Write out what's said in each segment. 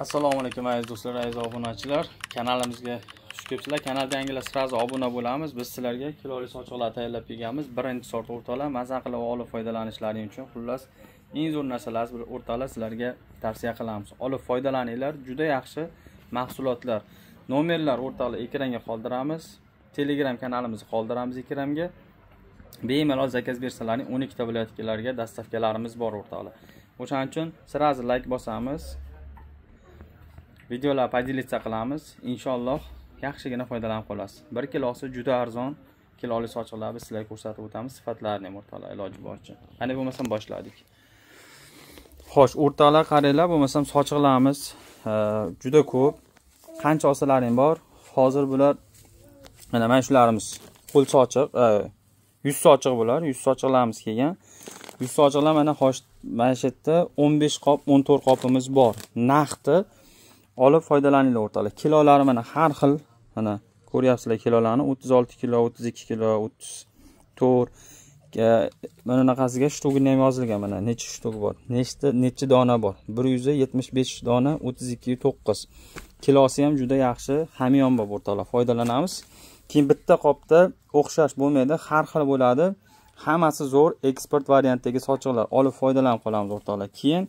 Assalomu alaykum aziz do'stlar, aziz obunachilar. Kanalimizga xush kelibsizlar. Kanalga yangilar sirazi obuna bo'lamiz. Biz sizlarga kiloli sochiqlar tayyorlab berganmiz. Birinchi sort o'rtalar maza qilib olib foydalanishlaring uchun xullas eng zo'r narsalar o'rtalar sizlarga tavsiya qilamiz. Olib foydalaninglar. Juda yaxshi mahsulotlar. Nomerlar o'rtalar ekranga qoldiramiz. Telegram kanalimizni qoldiramiz ekramga. Bemalol zakaz bersalaring 12 ta viloyatlarga dastavkalarimiz bor o'rtalar. O'shaning uchun sirazi like bosamiz. Videolar podelitsa qilamiz. Inshaalloh yaxshigina foydalanib qolasiz. 1 kilosi juda arzon kiloli sochiqlarni sizlarga ko'rsatib o'tamiz. Sifatlarini ham o'rtalar iloji boricha. Mana bo'lmasam boshladik. Xo'sh, o'rtalar qaranglar, bo'lmasam sochiqlarimiz juda ko'p. Qancha olsalaring bor. Hozir bular mana shularimiz qo'l sochiq, 100 sochiq bular, 100 sochiqlarimiz kelgan. 100 sochiqlar mana mana shu yerda 15 qop, 14 qopimiz bor. Naqdi olib foydalaninglar o'rtalar. Kilolari mana har xil, mana ko'ryapsizlar kilolarni 36 kilo, 32 kilo, 34. Mana bunaqasiga shtugini ham yozilgan, mana necha shtug bor, necha dona bor. 175 dona, 32.9. Kilosi ham juda yaxshi, hamyon bor o'rtalar. Foydalanamiz. Keyin bitta qopda o'xshash bo'lmaydi, har xil bo'ladi. Hammasi zo'r eksport variantdagi sochiqlar. Olib foydalanib qolamiz o'rtalar. Keyin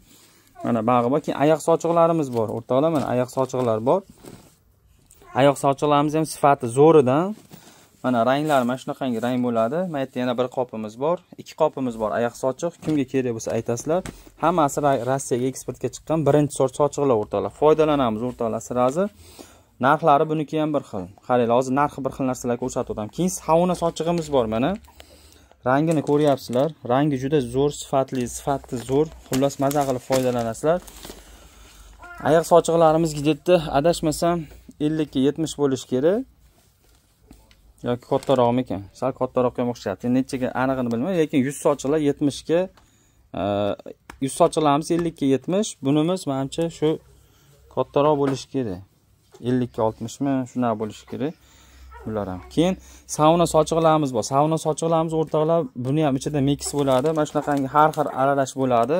mana bag'i bor. Keyin oyoq sochiqlarimiz bor. O'rtoqlar, mana oyoq sochiqlar bor. Oyoq sochiqlarimiz ham sifati zo'ridan. Mana ranglari mana shunaqangi rang bo'ladi. Mana yerda yana bir qopimiz bor. 2 qopimiz bor oyoq sochiq. Kimga kerak bo'lsa aytasizlar. Hammasi Rossiyaga eksportga chiqqan birinchi sort sochiqlar o'rtoqlar. Foydalanamiz o'rtoqlar sirazi. Narxlari buniki ham bir xil. Qaranglar, hozir narxi bir xil narsalar ko'rsatib o'taman. Keyin sauna sochig'imiz bor mana. Rangini ko'ryapsizlar. Rangi juda zo'r, sifati zo'r. Xullas maza qilib foydalanasizlar. Oyoq sochiqlarimiz gidetda adashmasam 50 ga 70 bo'lish kerak. Yoki kattaroqmi ekan? Sal kattaroqqa ham o'xshayapti. Nechaga aniqini bilmayman, lekin 100 sochiqlar 70 ga 100 sochiqlarimiz 50 ga 70. Bunimiz menimcha shu kattaroq bo'lish kerak. 50 ga 60 mi? Shuna bo'lish kerak. Bular ham. Keyin sauna sochiqlarimiz bor. Sauna sochiqlarimiz o'rtoqlar, buni ham ichida mix bo'ladi. Mana shunaqangi har xil aralash bo'ladi.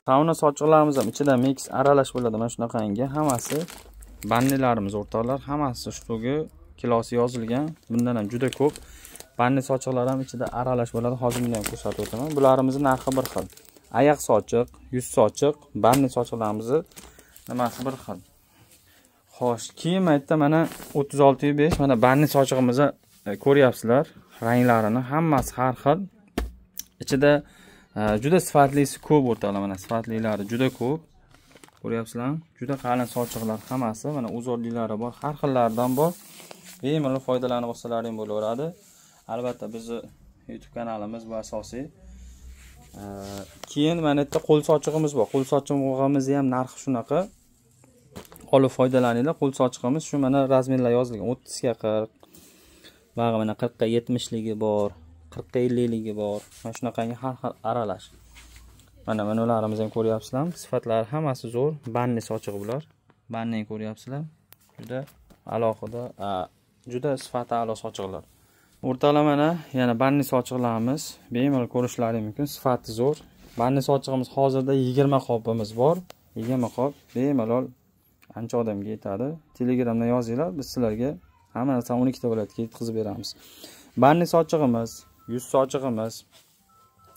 Sauna sochiqlarimiz ham ichida mix aralash bo'ladi. Mana shunaqangi hammasi bannilarimiz o'rtoqlar, hammasi shtugi kilosi yozilgan. Bundan ham juda ko'p. Banni sochiqlar ham ichida aralash bo'ladi. Hozir buni ham ko'rsatib o'taman. Bularimizni narxi bir xil. Oyoq sochiq, 100 sochiq, banni sochiqlarimizni nimasi bir xil. Xo'sh, keyin aytda mana 36.5 mana banni sochig'imizni ko'ryapsizlar. Ranglarini hammasi har xil. Ichida juda sifatlisi ko'p o'rtoqlar, mana sifatlilari juda ko'p. Ko'ryapsizlarmi? Juda qalin sochiqlar hammasi, mana uzorliklari bor, har xillaridan bor. Bemalol foydalanib olsalaring bo'laveradi. Albatta bizni YouTube kanalimiz bu asosiy. Keyin mana yerda qo'l sochig'imiz bor. Qo'l sochig'imizni ham narxi shunaqa. Olib foydalaninglar. Qo'l sochiqimiz shu mana razmerlar yozilgan. 30 ga 40. Bag'i mana 40 ga 70 ligi bor, 40 ga 50 ligi bor. Mana shunaqangi har xil aralash. Mana ularimiz ham ko'ryapsizlar. Sifatlari hammasi zo'r. Banni sochiq bular. Banni ko'ryapsizlar. Juda alohida, juda sifati a'lo sochiqlar. O'rtalar mana yana banni sochiqlarimiz. Bemalol ko'rishlaringiz mumkin. Sifati zo'r. Banni sochiqimiz hozirda 20 qopimiz bor. 20 qop bemalol ancha odamga yetadi. Telegramdan yozinglar, biz sizlarga hamma narsani 12 ta viloyatga yetkazib beramiz. Banni sochig'imiz, 100 sochig'imiz,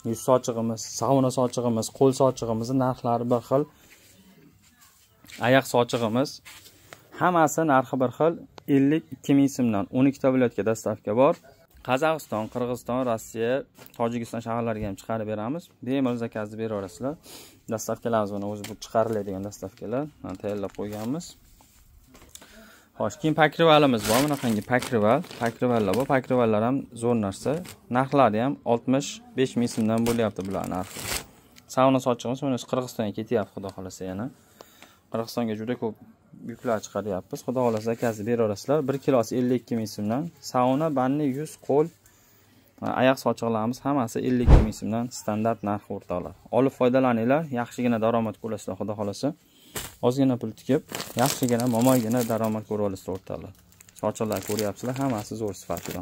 100 sochig'imiz, sauna sochig'imiz, qo'l sochig'imizning narxlari bir xil. Oyoq sochig'imiz hammasi narxi bir xil. 52 ming so'mdan 12 ta viloyatga dastavka bor. Qozog'iston, Qirg'iziston, Rossiya, Tojikiston shaharlariga ham chiqarib beramiz. Bemalol zakazni beraverasizlar. Dastavkalarimiz mana o'zi bu chiqariladigan dastavkalar. Mana tayyorlab qo'yganmiz. Xo'sh, keyin pakrivalimiz bor. Bunaqangi pakrivallar bor. Pakrivallar ham zo'r narsa. Narxlari ham 65 ming so'mdan bo'lyapti bular narxi. Sauna sochig'imiz mana Qirg'izistonga ketyapti, xudo xolasa yana. Qirg'izistonga juda ko'p yuklar chiqaryapmiz. Xudo xolasa zakazni beraverasizlar. 1 kilosi 52 ming so'mdan. Sauna, banni, 100 qo'l, oyoq sochiqlarimiz hammasi 52 ming so'mdan standart narxi o'rtoqlar. Olib foydalaninglar, yaxshigina daromad ko'rasizlar, xudo xolasa. Ozgina pul tikib, yaxshigina mo'maygina daromad ko'ra olasizlar o'rtoqlar. Sochiqlar ko'ryapsizlar, hammasi zo'r sifatida.